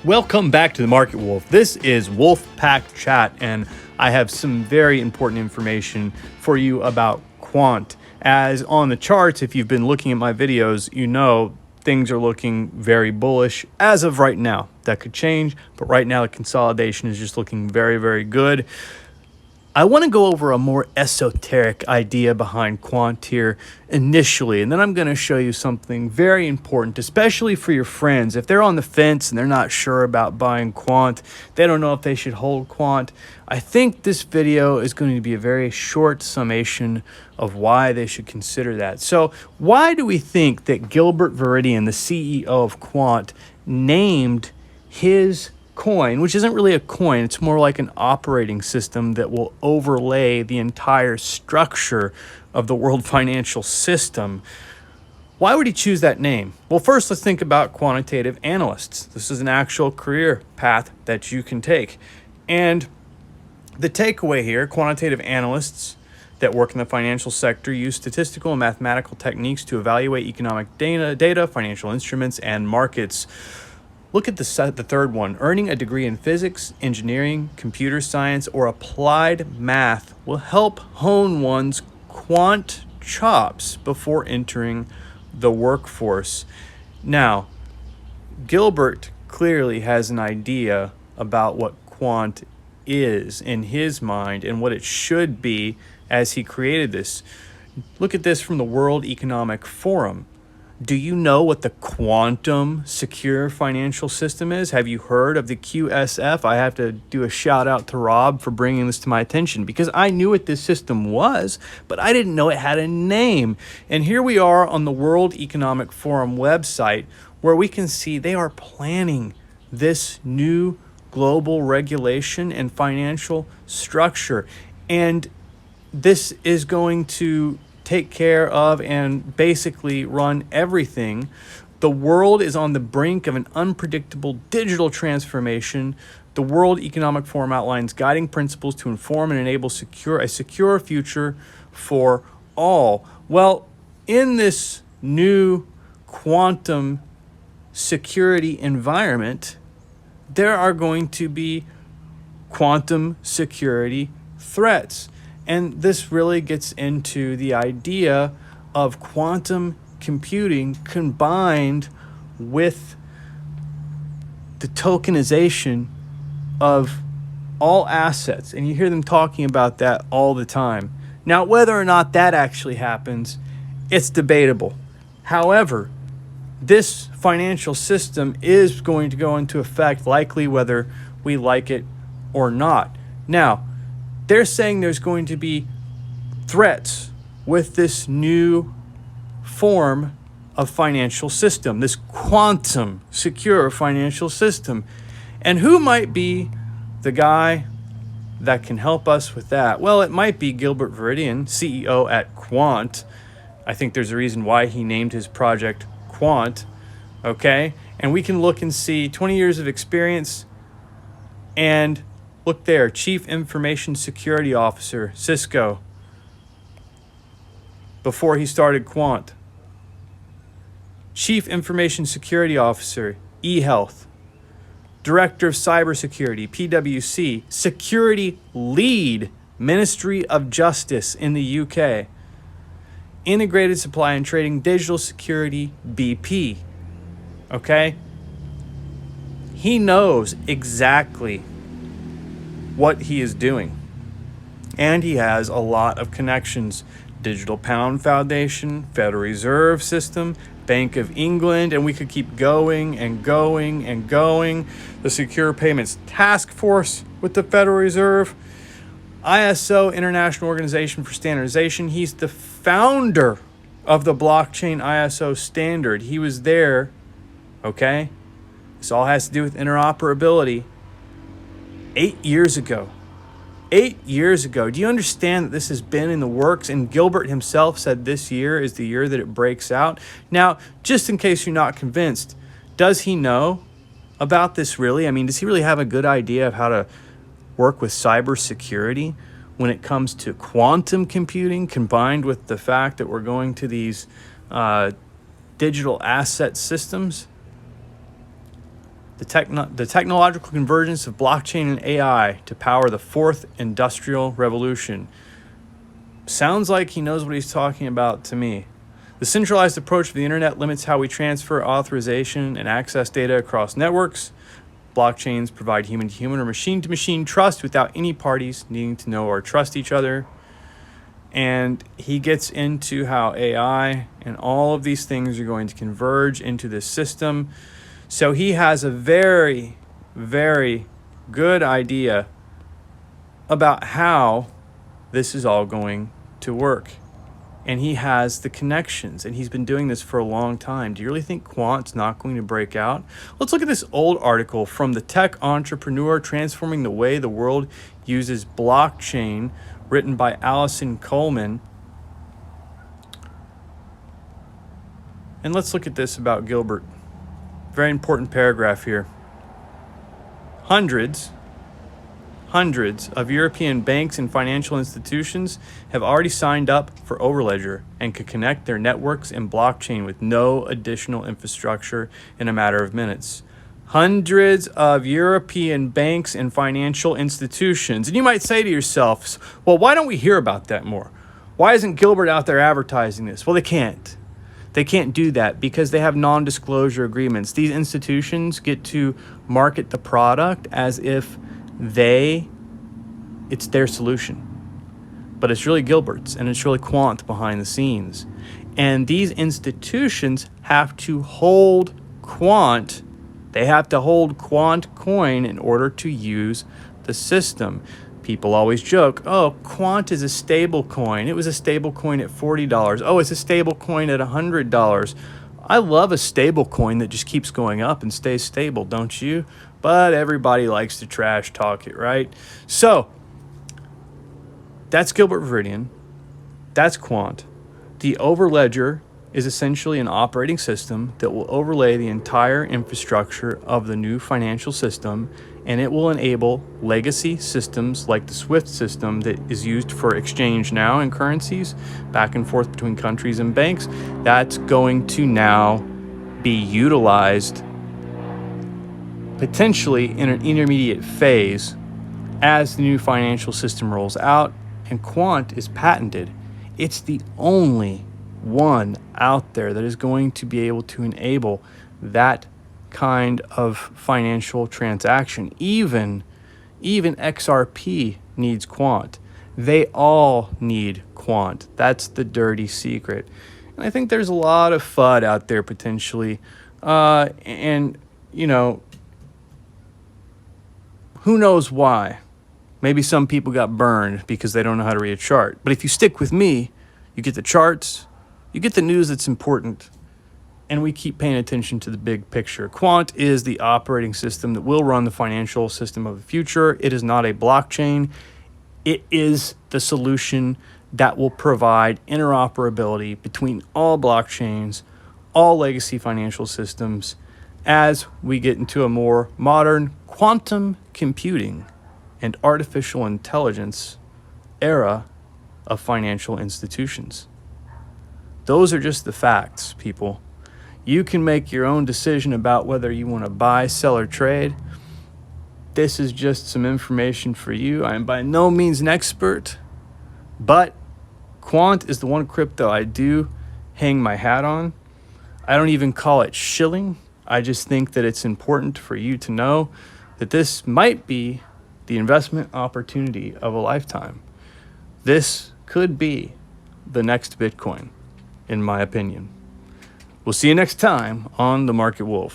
Welcome back to the Market Wolf. This is Wolf Pack Chat, and I have some very important information for you about quant. As on the charts, if you've been looking at my videos, you know things are looking very bullish as of right now. That could change, but right now the consolidation is just looking very, very good. I want to go over a more esoteric idea behind quant here initially, and then I'm going to show you something very important, especially for your friends. If they're on the fence and they're not sure about buying quant, they don't know if they should hold quant, I think this video is going to be a very short summation of why they should consider that. So why do we think that Gilbert Veridian, the CEO of Quant, named his coin, which isn't really a coin, it's more like an operating system that will overlay the entire structure of the world financial system? Why would he choose that name? Well, first, let's think about quantitative analysts. This is an actual career path that you can take. And the takeaway here, quantitative analysts that work in the financial sector use statistical and mathematical techniques to evaluate economic data, financial instruments, and markets. Look at the third one. Earning a degree in physics, engineering, computer science, or applied math will help hone one's quant chops before entering the workforce. Now, Gilbert clearly has an idea about what quant is in his mind and what it should be as he created this. Look at this from the World Economic Forum. Do you know what the quantum secure financial system is? Have you heard of the QSF? I have to do a shout out to Rob for bringing this to my attention because I knew what this system was, but I didn't know it had a name. And here we are on the World Economic Forum website where we can see they are planning this new global regulation and financial structure. And this is going to take care of and basically run everything. The world is on the brink of an unpredictable digital transformation. The World Economic Forum outlines guiding principles to inform and enable a secure future for all. Well, in this new quantum security environment, there are going to be quantum security threats. And this really gets into the idea of quantum computing combined with the tokenization of all assets. And you hear them talking about that all the time. Now, whether or not that actually happens, it's debatable. However, this financial system is going to go into effect, likely whether we like it or not. Now, they're saying there's going to be threats with this new form of financial system, this quantum secure financial system. And who might be the guy that can help us with that? Well, it might be Gilbert Veridian, CEO at Quant. I think there's a reason why he named his project Quant, okay? And we can look and see 20 years of experience, and look there, Chief Information Security Officer, Cisco, before he started Quant. Chief Information Security Officer, eHealth. Director of Cybersecurity, PwC. Security Lead, Ministry of Justice in the UK. Integrated Supply and Trading, Digital Security, BP. Okay? He knows exactly what he is doing. And he has a lot of connections. Digital Pound Foundation, Federal Reserve System, Bank of England, and we could keep going and going and going. The Secure Payments Task Force with the Federal Reserve. ISO, International Organization for Standardization. He's the founder of the blockchain ISO standard. He was there, okay? This all has to do with interoperability. 8 years ago. 8 years ago. Do you understand that this has been in the works? And Gilbert himself said this year is the year that it breaks out. Now, just in case you're not convinced, does he know about this really? I mean, does he really have a good idea of how to work with cybersecurity when it comes to quantum computing combined with the fact that we're going to these digital asset systems? the technological convergence of blockchain and AI to power the fourth industrial revolution. Sounds like he knows what he's talking about to me. The centralized approach of the internet limits how we transfer authorization and access data across networks. Blockchains provide human-to-human or machine-to-machine trust without any parties needing to know or trust each other. And he gets into how AI and all of these things are going to converge into this system. So he has a very, very good idea about how this is all going to work. And he has the connections, and he's been doing this for a long time. Do you really think Quant's not going to break out? Let's look at this old article from the Tech Entrepreneur, Transforming the Way the World Uses Blockchain, written by Allison Coleman. And let's look at this about Gilbert. Very important paragraph here. Hundreds of European banks and financial institutions have already signed up for Overledger and could connect their networks and blockchain with no additional infrastructure in a matter of minutes. Hundreds of European banks and financial institutions. And you might say to yourselves, well, why don't we hear about that more? Why isn't Gilbert out there advertising this? Well, they can't. They can't do that because they have non-disclosure agreements. These institutions get to market the product as if it's their solution. But it's really Gilbert's, and it's really Quant behind the scenes. And these institutions have to hold Quant. They have to hold Quant coin in order to use the system. People always joke, oh, Quant is a stable coin. It was a stable coin at $40. Oh, it's a stable coin at $100. I love a stable coin that just keeps going up and stays stable, don't you? But everybody likes to trash talk it, right? So that's Gilbert Viridian. That's Quant. The Overledger is essentially an operating system that will overlay the entire infrastructure of the new financial system, and it will enable legacy systems like the SWIFT system that is used for exchange now in currencies back and forth between countries and banks. That's going to now be utilized potentially in an intermediate phase as the new financial system rolls out, and Quant is patented. It's the only one out there that is going to be able to enable that kind of financial transaction. Even XRP needs Quant. They all need Quant. That's the dirty secret. And I think there's a lot of FUD out there potentially. And, you know, who knows why? Maybe some people got burned because they don't know how to read a chart. But if you stick with me, you get the charts, you get the news that's important, and we keep paying attention to the big picture. Quant is the operating system that will run the financial system of the future. It is not a blockchain. It is the solution that will provide interoperability between all blockchains, all legacy financial systems, as we get into a more modern quantum computing and artificial intelligence era of financial institutions. Those are just the facts, people. You can make your own decision about whether you want to buy, sell, or trade. This is just some information for you. I am by no means an expert, but Quant is the one crypto I do hang my hat on. I don't even call it shilling. I just think that it's important for you to know that this might be the investment opportunity of a lifetime. This could be the next Bitcoin, in my opinion. We'll see you next time on The Market Wolf.